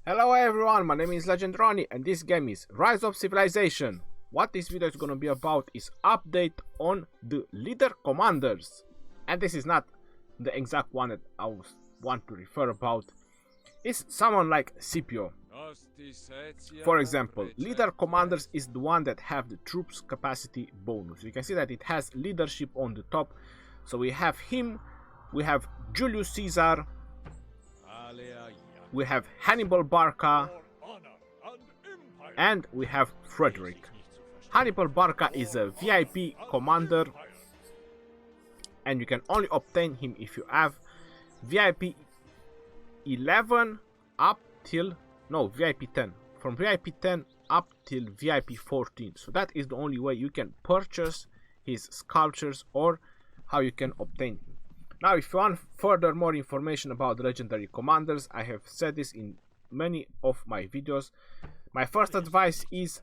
Hello everyone, my name is Legend Ronnie and this game is Rise of Civilization. What this video is gonna be about is update on the leader commanders. And this is not the exact one that I want to refer about. It's someone like Scipio. For example, leader commanders is the one that have the troops capacity bonus. You can see that it has leadership on the top. So we have him, we have Julius Caesar, we have Hannibal Barca, and we have Frederick. Hannibal Barca is a VIP commander, and you can only obtain him if you have VIP 11 up till, no, VIP 10. From VIP 10 up till VIP 14. So that is the only way you can purchase his sculptures or how you can obtain him. Now, if you want further more information about legendary commanders, I have said this in many of my videos. My first advice is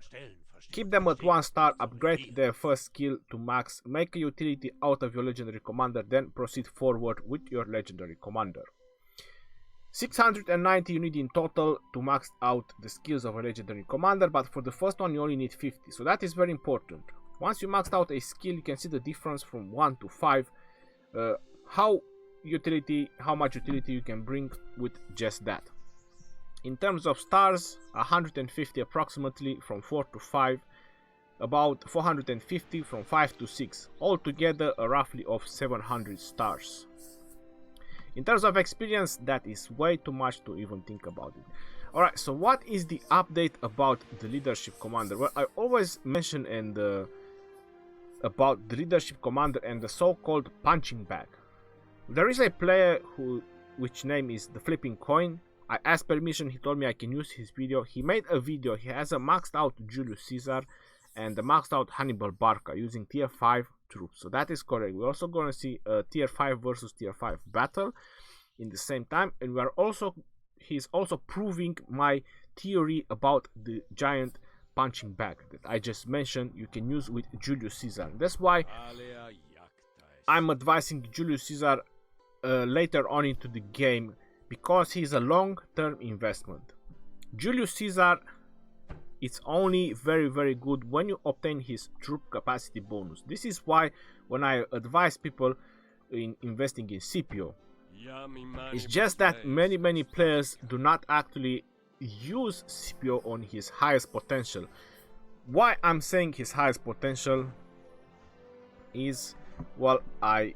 keep them at 1 star, upgrade their first skill to max, make a utility out of your legendary commander, then proceed forward with your legendary commander. 690 you need in total to max out the skills of a legendary commander, but for the first one you only need 50, so that is very important. Once you maxed out a skill, you can see the difference from 1 to 5. How much utility you can bring with just that. In terms of stars, 150 approximately from 4 to 5, about 450 from 5 to 6, altogether a roughly of 700 stars. In terms of experience, that is way too much to even think about it. Alright, so what is the update about the leadership commander? Well, I always mention about the leadership commander and the so-called punching bag. There is a player which name is the Flipping Coin. I asked permission, he told me I can use his video. He made a video, he has a maxed out Julius Caesar and a maxed out Hannibal Barca using tier 5 troops. So that is correct. We're also going to see a tier 5 versus tier 5 battle in the same time. And he's also proving my theory about the giant punching bag that I just mentioned you can use with Julius Caesar. That's why I'm advising Julius Caesar later on into the game, because he's a long-term investment. Julius Caesar is only very good when you obtain his troop capacity bonus. This is why when I advise people in investing in Scipio, it's just that many players do not actually use Scipio on his highest potential. Why I'm saying his highest potential is, well, I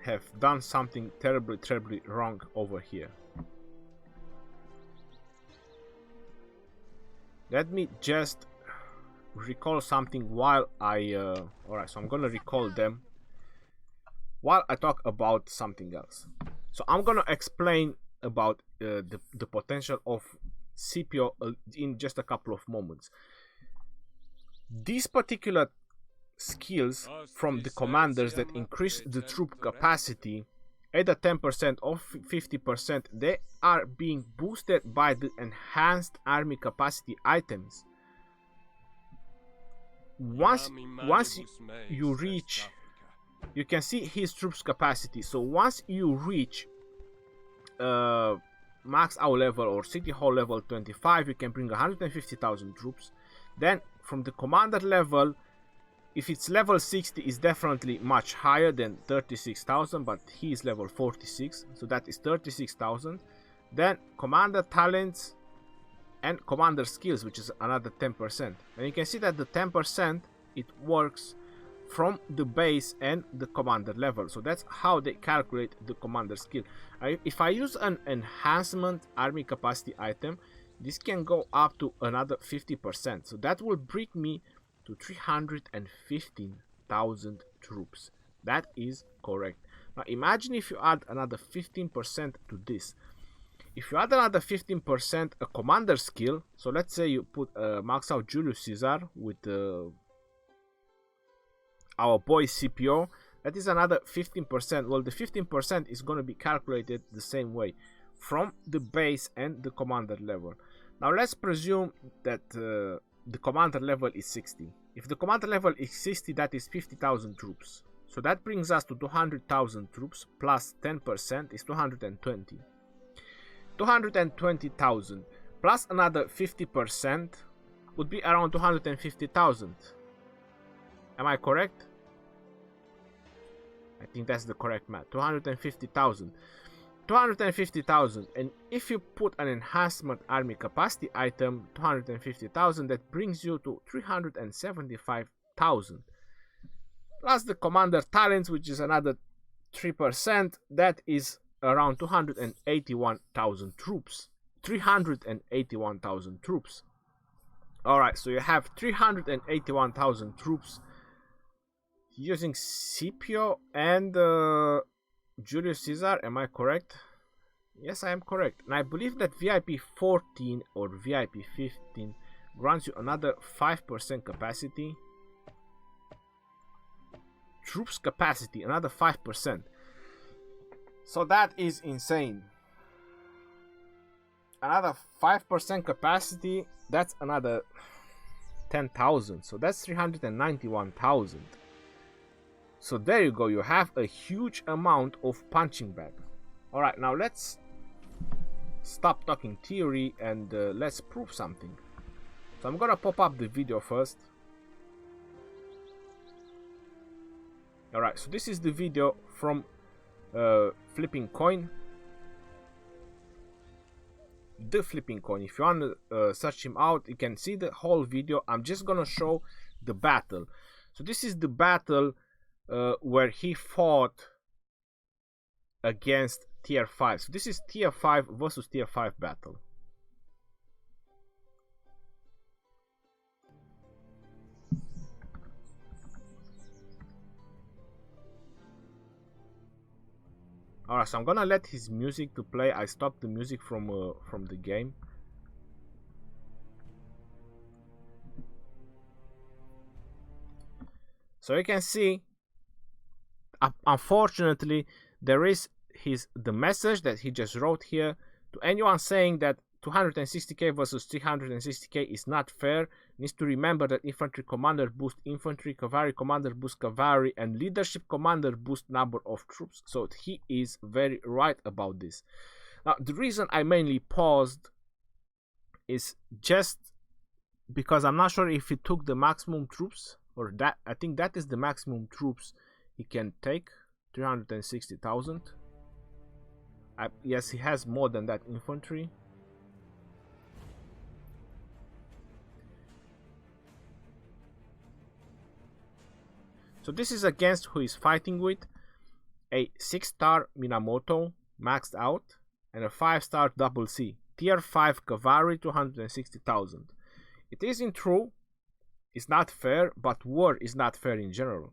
have done something terribly wrong over here. Let me just recall something while I alright, so I'm gonna recall them while I talk about something else. So I'm gonna explain about the potential of Scipio in just a couple of moments. These particular skills from the commanders that increase the troop capacity either 10% or 50%, they are being boosted by the enhanced army capacity items. Once you reach, you can see his troops capacity. So once you reach max out level or city hall level 25, you can bring 150,000 troops. Then from the commander level, if it's level 60, is definitely much higher than 36,000, but he is level 46, so that is 36,000. Then commander talents and commander skills, which is another 10%. And you can see that the 10% it works from the base and the commander level. So that's how they calculate the commander skill. If I use an enhancement army capacity item, this can go up to another 50%. So that will bring me to 315,000 troops. That is correct. Now imagine if you add another 15% to this. If you add another 15% a commander skill, so let's say you put max out Julius Caesar with our boy Scipio, that is another 15%. Well, the 15% is going to be calculated the same way from the base and the commander level. Now let's presume that the commander level is 60. If the commander level is 60, that is 50,000 troops. So that brings us to 200,000 troops plus 10% is 220. 220,000 plus another 50% would be around 250,000. Am I correct? I think that's the correct math. 250,000. 250,000, and if you put an enhancement army capacity item, 250,000, that brings you to 375,000. Plus the commander talents, which is another 3%, that is around 281,000 troops. 381,000 troops. Alright, so you have 381,000 troops using Scipio and Julius Caesar. Am I correct? Yes, I am correct. And I believe that VIP 14 or VIP 15 grants you another 5% capacity. Troops capacity, another 5%. So that is insane. Another 5% capacity, that's another 10,000. So that's 391,000. So there you go, you have a huge amount of punching bag. Alright, now let's stop talking theory and let's prove something. So I'm gonna pop up the video first. Alright, so this is the video from Flipping Coin. The Flipping Coin. If you want to search him out, you can see the whole video. I'm just gonna show the battle. So this is the battle where he fought against tier 5. So this is tier 5 versus tier 5 battle. Alright, so I'm gonna let his music to play. I stopped the music from the game. So you can see, unfortunately, there is the message that he just wrote here. To anyone saying that 260k versus 360k is not fair, needs to remember that infantry commander boost infantry, cavalry commander boost cavalry, and leadership commander boost number of troops. So he is very right about this. Now the reason I mainly paused is just because I'm not sure if he took the maximum troops, or that I think that is the maximum troops he can take, 360,000. Yes, he has more than that infantry. So this is against who is fighting with a 6-star Minamoto maxed out and a 5-star double C. Tier 5 cavalry, 260,000. It isn't true, it's not fair, but war is not fair in general.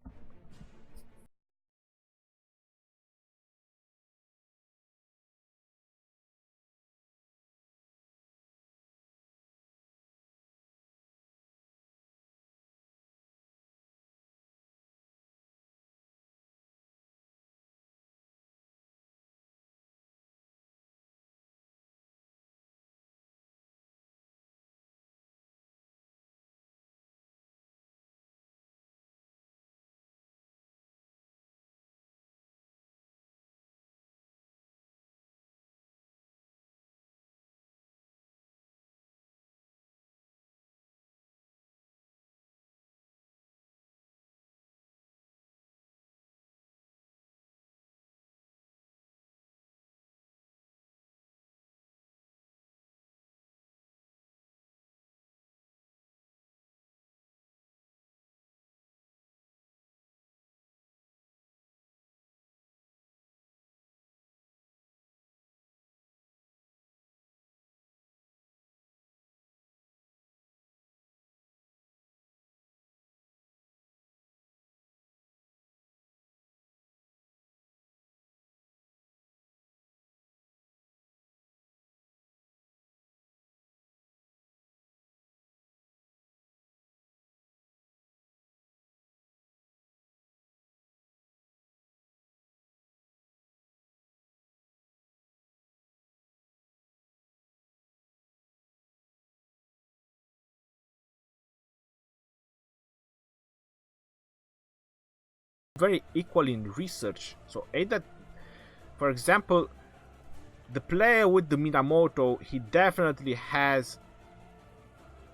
Very equal in research. So either, for example, the player with the Minamoto, he definitely has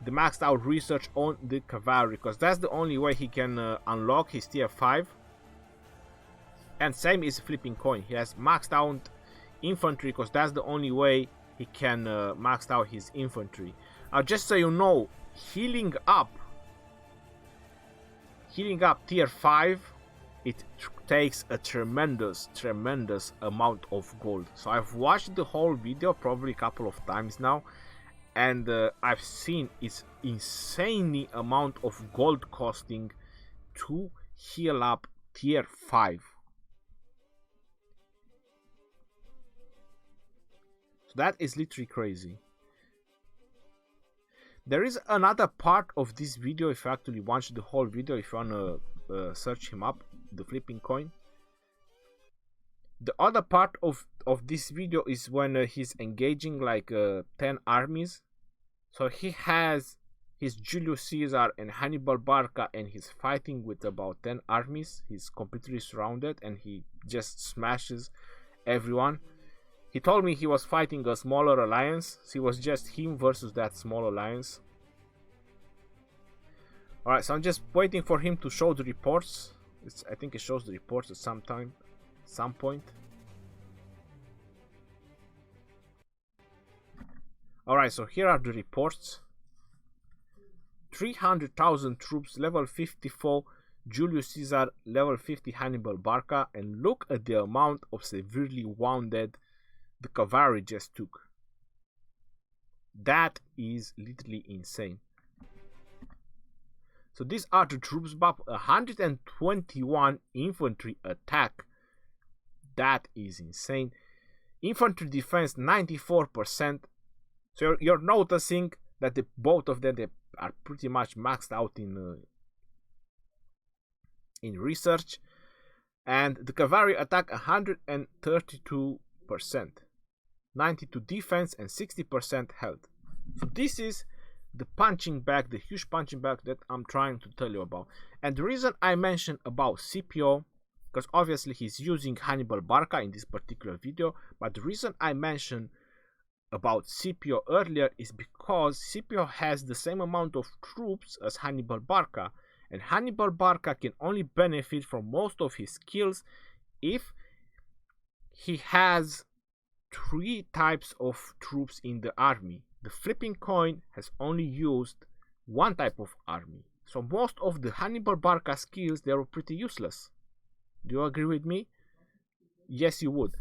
the maxed out research on the cavalry, because that's the only way he can unlock his tier 5. And same is flipping coin, he has maxed out infantry, because that's the only way he can max out his infantry. Just so you know, healing up tier 5, it takes a tremendous amount of gold. So I've watched the whole video probably a couple of times now, and I've seen it's insanely amount of gold costing to heal up tier 5. So that is literally crazy. There is another part of this video, if you actually watch the whole video, if you wanna search him up, the flipping coin. The other part of this video is when he's engaging like 10 armies. So he has his Julius Caesar and Hannibal Barca, and he's fighting with about 10 armies. He's completely surrounded and he just smashes everyone. He told me he was fighting a smaller alliance, so it was just him versus that small alliance. Alright, so I'm just waiting for him to show the reports. I think it shows the reports at some point. Alright, so here are the reports. 300,000 troops, level 54 Julius Caesar, level 50 Hannibal Barca, and look at the amount of severely wounded the cavalry just took. That is literally insane. So these are the troops buff, 121 infantry attack. That is insane. Infantry defense 94%. So you're noticing that both of them, they are pretty much maxed out in research. And the cavalry attack 132%. 92 defense and 60% health. So this is the punching bag, the huge punching bag that I'm trying to tell you about. And the reason I mentioned about Scipio, because obviously he's using Hannibal Barca in this particular video, but the reason I mentioned about Scipio earlier is because Scipio has the same amount of troops as Hannibal Barca, and Hannibal Barca can only benefit from most of his skills if he has 3 types of troops in the army. The flipping coin has only used 1 type of army. So most of the Hannibal Barca skills, they were pretty useless. Do you agree with me? Yes, you would.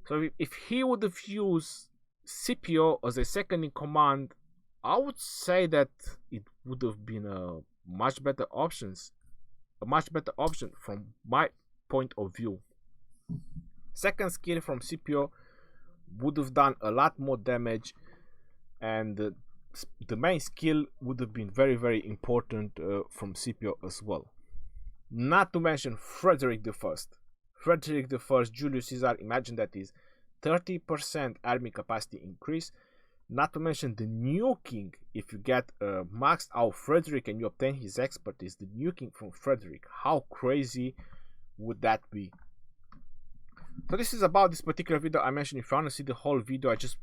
So if he would have used Scipio as a second in command, I would say that it would have been a much better option from my point of view. Second skill from Scipio would have done a lot more damage, and the main skill would have been very important from Scipio as well. Not to mention Frederick the First. Frederick the First, Julius Caesar, imagine that is 30% army capacity increase. Not to mention the nuking. If you get maxed out Frederick and you obtain his expertise, the nuking from Frederick, how crazy would that be? So this is about this particular video. I mentioned if you want to see the whole video, I just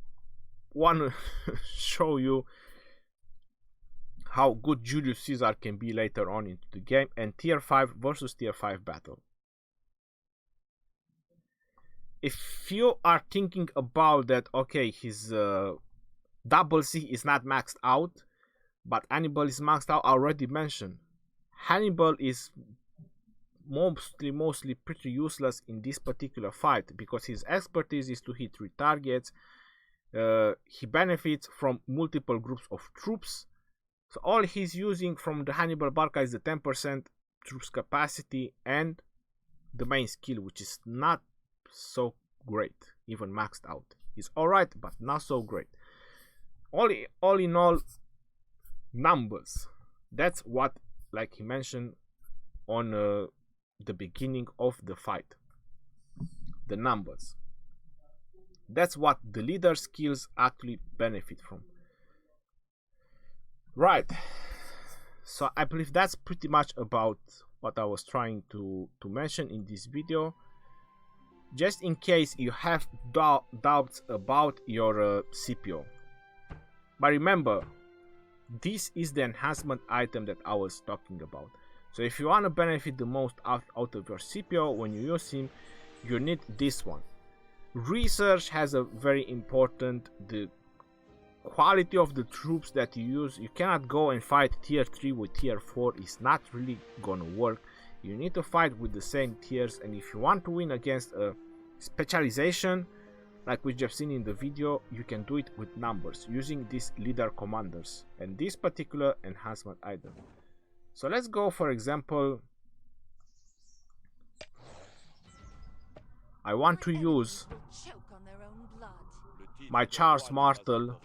want to show you how good Julius Caesar can be later on into the game, and tier 5 versus tier 5 battle. If you are thinking about that, okay, his double C is not maxed out, but Hannibal is maxed out, I already mentioned. Hannibal is mostly pretty useless in this particular fight because his expertise is to hit 3 targets. He benefits from multiple groups of troops. So all he's using from the Hannibal Barca is the 10% troops capacity and the main skill, which is not so great, even maxed out. It's alright, but not so great. All in all, numbers. That's what, like he mentioned on the beginning of the fight. The numbers. That's what the leader skills actually benefit from. Right. So I believe that's pretty much about what I was trying to mention in this video. just in case you have doubts about your Scipio. But remember, this is the enhancement item that I was talking about. So if you want to benefit the most out of your Scipio when you use him, you need this one. Research has a very important, the quality of the troops that you use. You cannot go and fight tier 3 with tier 4, it's not really gonna work. You need to fight with the same tiers, and if you want to win against a specialization like we just seen in the video, you can do it with numbers using these leader commanders and this particular enhancement item. So let's go, for example, I want to use my Charles Martel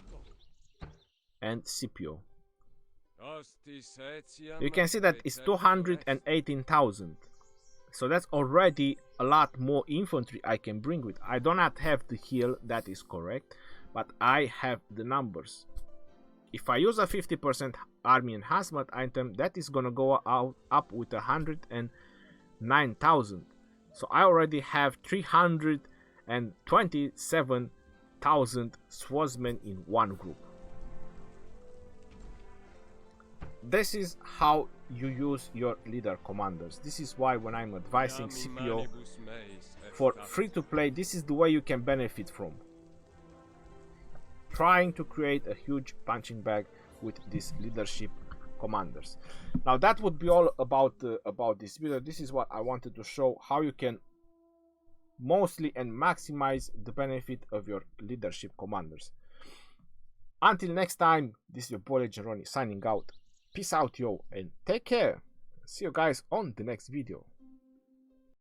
and Scipio. You can see that it's 218,000. So that's already a lot more infantry I can bring with. I do not have the heal, that is correct, but I have the numbers. If I use a 50% army enhancement item, that is gonna go up with 109,000. So I already have 327,000 swordsmen in one group. This is how you use your leader commanders. This is why when I'm advising Scipio for free to play, this is the way you can benefit from. Trying to create a huge punching bag with these leadership commanders. Now that would be all about this video. This is what I wanted to show, how you can mostly and maximize the benefit of your leadership commanders. Until next time, this is your boy Legend Ronnie signing out. Peace out, yo, and take care. See you guys on the next video.